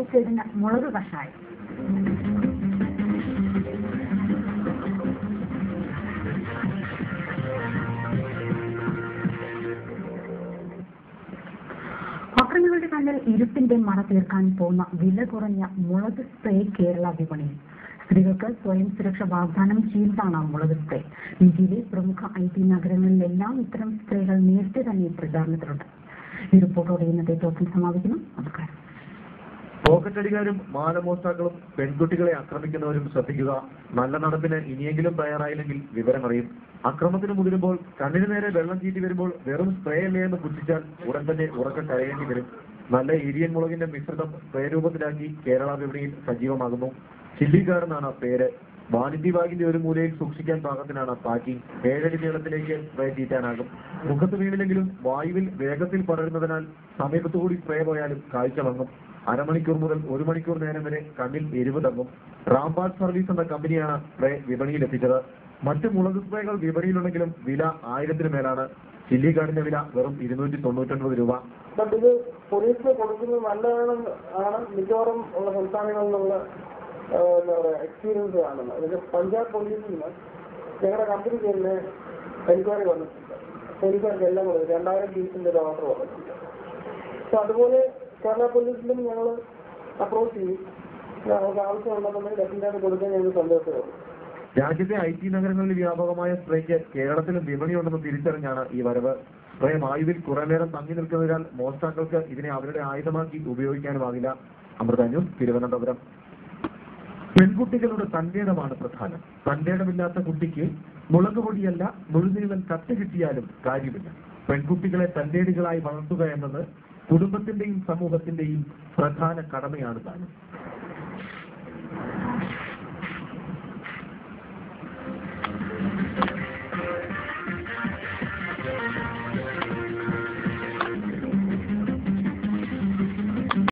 സൂക്കേടിന് മുളക് കഷായം. അക്രമികളുടെ കണ്ണിൽ ഇരുട്ടിന്റെ മറ തീർക്കാൻ പോകുന്ന വില കുറഞ്ഞ മുളക് സ്പ്രേ കേരള വിപണിയിൽ. സ്ത്രീകൾക്ക് സ്വയം സുരക്ഷ വാഗ്ദാനം ചെയ്യുന്നതാണ് മുളക് സ്പ്രേ. ഇന്ത്യയിലെ പ്രമുഖ IT നഗരങ്ങളിലെല്ലാം ഇത്തരം സ്പ്രേകൾ നേരത്തെ തന്നെ പ്രചാരണത്തിലുണ്ട്. ഈ റിപ്പോർട്ടോടെ ഇന്നത്തെ ടോപ്പിൽ സമാപിക്കുന്നു. നമസ്കാരം. പോക്കറ്റടിക്കാരും മാനമോഷ്ടാക്കളും പെൺകുട്ടികളെ ആക്രമിക്കുന്നവരും ശ്രദ്ധിക്കുക. നല്ല നടപ്പിന് ഇനിയെങ്കിലും തയ്യാറായില്ലെങ്കിൽ വിവരമറിയും. അക്രമത്തിന് മുതിരുമ്പോൾ കണ്ണിന് നേരെ വെള്ളം ചീറ്റി വരുമ്പോൾ വെറും സ്പ്രേ അല്ലേ എന്ന് പുച്ഛിച്ചാൽ ഉടൻ തന്നെ ഉറക്കം കരയേണ്ടി വരും. നല്ല ഇരിയൻ മുളകിന്റെ മിശ്രിതം സ്പ്രേ രൂപത്തിലാക്കി കേരള വിപണിയിൽ സജീവമാകുന്നു. ചില്ലി ഗാർഡ് എന്നാണ് പേര്. വാണിജ്യ ബാഗിന്റെ ഒരു മൂലയിൽ സൂക്ഷിക്കാൻ പാകത്തിനാണ് പാക്കിംഗ്. 7 അടി നീളത്തിലേക്ക് സ്പ്രേ ചീറ്റാനാകും. മുഖത്ത് വീണില്ലെങ്കിലും വായുവിൽ വേഗത്തിൽ പടരുന്നതിനാൽ സമീപത്തുകൂടി സ്പ്രേ പോയാലും കാഴ്ച വങ്ങും. അരമണിക്കൂർ മുതൽ 1 മണിക്കൂർ നേരം വരെ കണ്ണിൽ എരിവ് തങ്ങും. റാംബാഡ് സർവീസ് എന്ന കമ്പനിയാണ് സ്പ്രേ വിപണിയിൽ എത്തിച്ചത്. മറ്റ് മുളക് സ്പ്രേകൾ വിപണിയിലുണ്ടെങ്കിലും വില 1000-ന് മേലാണ്. ചില്ലി ഗാർഡിന്റെ വില വെറും 299 രൂപ. ഇത് പോലീസിന് കൊടുക്കുന്നത് നല്ലതാണ് മിക്കവാറും ഉള്ള സംസ്ഥാനങ്ങളിൽ നിന്നുള്ള എന്താ പറയുക എക്സ്പീരിയൻസ് കാണുന്നത്. അതിന് പഞ്ചാബ് പോലീസിൽ നിന്ന് ഞങ്ങളുടെ കമ്പനിക്ക് തന്നെ എൻക്വയറി വന്നിട്ടുണ്ട്. പോലീസുകാർക്ക് എല്ലാം കൂടെ 2000 പീസിന്റെ ഒരു ഓർഡർ വന്നിട്ടുണ്ട്. അപ്പൊ അതുപോലെ കേരള പോലീസിലും ഞങ്ങൾ അപ്രോച്ച് ചെയ്യും. ഞങ്ങൾക്ക് ആവശ്യമുണ്ടെന്നുണ്ടെങ്കിൽ ഡെഫിനറ്റായിട്ട് കൊടുക്കാൻ ഞങ്ങൾക്ക് സന്തോഷമുള്ളൂ. രാജ്യത്തെ IT നഗരങ്ങളിൽ വ്യാപകമായ സ്പ്രേക്ക് കേരളത്തിലും വിപണിയുണ്ടെന്ന് തിരിച്ചറിഞ്ഞാണ് ഈ വരവ്. സ്പ്രേ വായുവിൽ കുറെ നേരം തങ്ങി നിൽക്കുന്നതിനാൽ മോഷ്ടാക്കൾക്ക് ഇതിനെ അവരുടെ ആയുധമാക്കി ഉപയോഗിക്കാനുമാകില്ല. അമൃത ന്യൂസ്, തിരുവനന്തപുരം. പെൺകുട്ടികളുടെ തന്റേടമാണ് പ്രധാനം. തന്റേടമില്ലാത്ത കുട്ടിക്ക് മുളക് പൊടിയല്ല മുഴുനീളൻ കത്ത് കിട്ടിയാലും കാര്യമില്ല. പെൺകുട്ടികളെ തന്റേടികളായി വളർത്തുക എന്നത് കുടുംബത്തിന്റെയും സമൂഹത്തിന്റെയും പ്രധാന കടമയാണ് താനും.